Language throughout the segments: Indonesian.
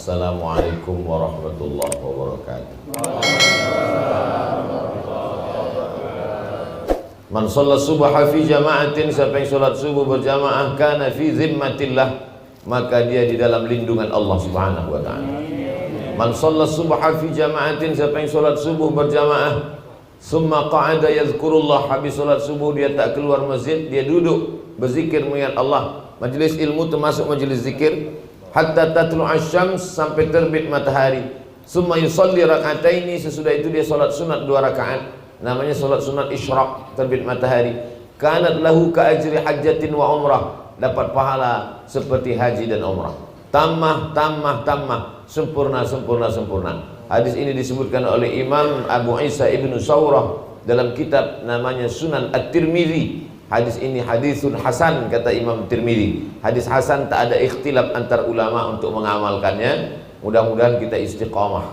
Assalamualaikum warahmatullahi wabarakatuh. Man shalla subha fi jama'atin, siapa yang salat subuh berjamaah, kana fi zimmatillah, maka dia di dalam lindungan Allah Subhanahu wa taala. Man shalla subha fi jama'atin, siapa yang salat subuh berjamaah, summa qa'ada yazkurullah, habis salat subuh dia tak keluar masjid, dia duduk berzikir mengingat Allah. Majlis ilmu termasuk majlis zikir. Hatta tatlu'a syams, sampai terbit matahari. Summa yusalli rak'ataini, sesudah itu dia salat sunat 2 rakaat. Namanya salat sunat isyraq, terbit matahari. Kanat lahu ka ajri hajjatin wa umrah, dapat pahala seperti haji dan umrah. Tammah, tammah, tammah, sempurna, sempurna, sempurna. Hadis ini disebutkan oleh Imam Abu Isa Ibnu Saurah dalam kitab namanya Sunan At-Tirmidzi. Hadis ini hadisun hasan, kata Imam Tirmidzi. Hadis hasan, tak ada ikhtilaf antar ulama untuk mengamalkannya. Mudah-mudahan kita istiqamah.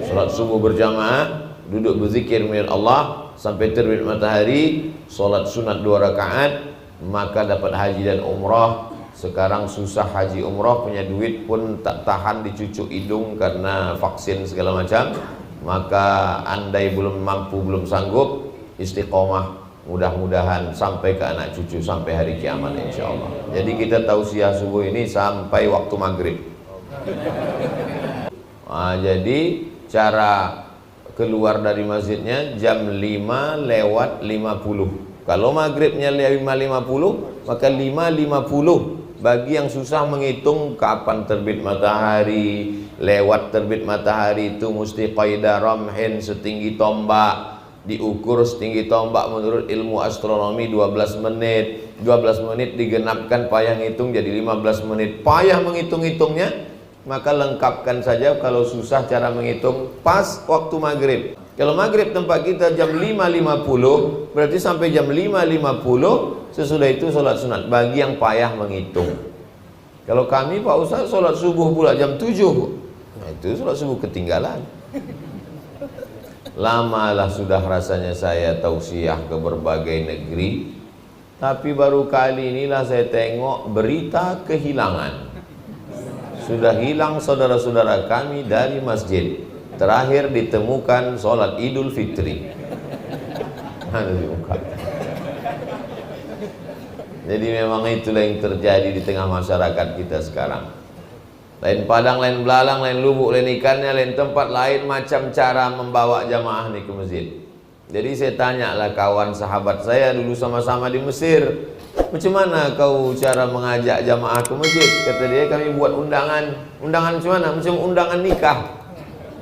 Salat subuh berjamaah, duduk berzikir mengingat Allah sampai terbit matahari, salat sunat 2 rakaat, maka dapat haji dan umrah. Sekarang susah haji umrah, punya duit pun tak tahan dicucuk hidung karena vaksin segala macam. Maka andai belum mampu, belum sanggup, istiqomah, mudah-mudahan sampai ke anak cucu sampai hari kiamat insyaallah. Jadi kita tausiah subuh ini sampai waktu maghrib. Jadi cara keluar dari masjidnya jam 5:50. Kalau maghribnya 5:50, maka 5:50. Bagi yang susah menghitung kapan terbit matahari, lewat terbit matahari itu mesti qaidah ramhin, setinggi tombak. Diukur setinggi tombak menurut ilmu astronomi 12 menit. 12 menit digenapkan payah ngitung jadi 15 menit. Payah menghitung-hitungnya, maka lengkapkan saja kalau susah cara menghitung pas waktu maghrib. Kalau maghrib tempat kita jam 5:50, berarti sampai jam 5:50, sesudah itu sholat sunat bagi yang payah menghitung. Kalau kami Pak Ustaz sholat subuh pula jam 7, nah itu sholat subuh ketinggalan. Lamalah sudah rasanya saya tausiah ke berbagai negeri, tapi baru kali inilah saya tengok berita kehilangan. Sudah hilang saudara-saudara kami dari masjid. Terakhir ditemukan sholat Idul Fitri. Jadi memang itulah yang terjadi di tengah masyarakat kita sekarang. Lain padang, lain belalang, lain lubuk, lain ikannya, lain tempat, lain macam cara membawa jamaah nih ke masjid. Jadi saya tanyalah kawan sahabat saya dulu sama-sama di Mesir, macam mana kau cara mengajak jamaah ke masjid? Kata dia, kami buat undangan. Undangan macam mana? Macam undangan nikah.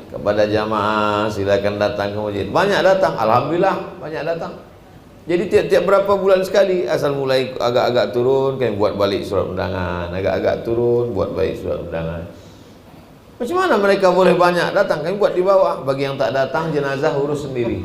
Kepada jamaah, silakan datang ke masjid. Banyak datang, alhamdulillah banyak datang. Jadi tiap-tiap berapa bulan sekali, asal mulai agak-agak turun, kami buat balik surat undangan. Agak-agak turun, buat balik surat undangan. Macam mana mereka boleh banyak datang? Kami buat di bawah. Bagi yang tak datang, jenazah urus sendiri.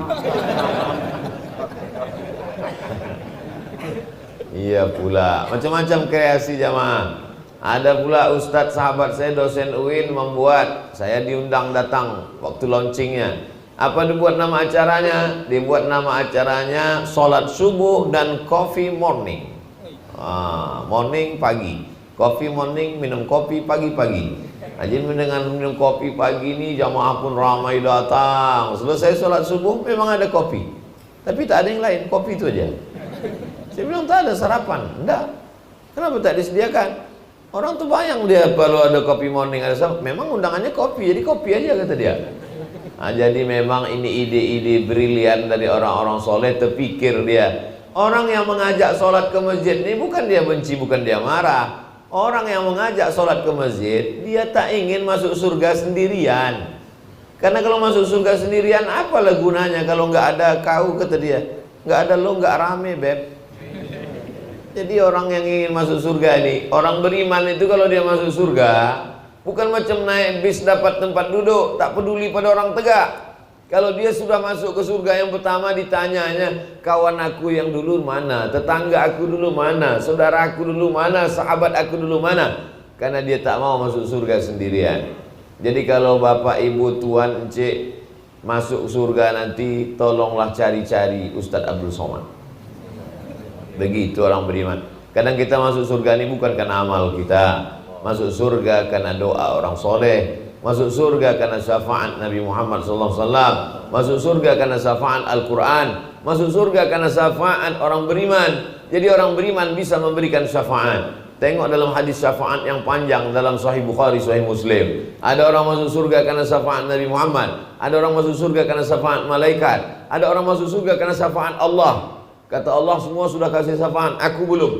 Iya pula, macam-macam kreasi jamaah. Ada pula ustadz sahabat saya, dosen UIN, membuat, saya diundang datang waktu launchingnya. Apa dibuat nama acaranya? Dibuat nama acaranya sholat subuh dan coffee morning. Morning pagi, coffee morning, minum kopi pagi-pagi. Jadi dengan minum kopi pagi ini jamaah pun ramai datang. Selesai sholat subuh memang ada kopi, tapi tak ada yang lain, kopi itu aja. Saya bilang tak ada sarapan, enggak. Kenapa tak disediakan? Orang tuh bayang dia kalau ada kopi morning, ada sarapan. Memang undangannya kopi, jadi kopi aja kata dia. Jadi memang ini ide-ide brilian dari orang-orang soleh, terpikir dia. Orang yang mengajak sholat ke masjid ini bukan dia benci, bukan dia marah. Orang yang mengajak sholat ke masjid, dia tak ingin masuk surga sendirian. Karena kalau masuk surga sendirian, apalah gunanya kalau nggak ada kau, kata dia. Nggak ada lo, nggak rame, beb. Jadi orang yang ingin masuk surga ini, orang beriman itu kalau dia masuk surga, bukan macam naik bis dapat tempat duduk, tak peduli pada orang tegak. Kalau dia sudah masuk ke surga, yang pertama ditanyanya, kawan aku yang dulu mana, tetangga aku dulu mana, saudara aku dulu mana, sahabat aku dulu mana. Karena dia tak mau masuk surga sendirian. Jadi kalau bapak, ibu, tuan, encik masuk surga nanti, tolonglah cari-cari Ustadz Abdul Somad. Begitu orang beriman. Kadang kita masuk surga ini bukan karena amal kita, masuk surga karena doa orang soleh, masuk surga karena syafaat Nabi Muhammad SAW, masuk surga karena syafaat Al-Quran, masuk surga karena syafaat orang beriman. Jadi orang beriman bisa memberikan syafaat. Tengok dalam hadis syafaat yang panjang dalam Sahih Bukhari, Sahih Muslim. Ada orang masuk surga karena syafaat Nabi Muhammad, ada orang masuk surga karena syafaat malaikat, ada orang masuk surga karena syafaat Allah. Kata Allah, semua sudah kasih syafaat, aku belum.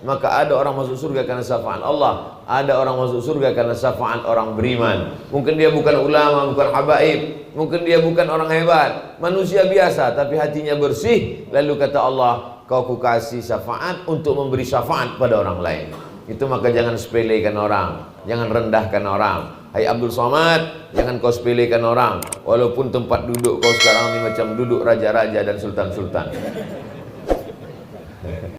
Maka ada orang masuk surga karena syafaat Allah, ada orang masuk surga karena syafaat orang beriman. Mungkin dia bukan ulama, bukan habaib, mungkin dia bukan orang hebat, manusia biasa tapi hatinya bersih. Lalu kata Allah, kau kukasih syafaat untuk memberi syafaat pada orang lain. Itu maka jangan sepelekan orang, jangan rendahkan orang. Hai Abdul Somad, jangan kau sepelekan orang. Walaupun tempat duduk kau sekarang ini macam duduk raja-raja dan sultan-sultan.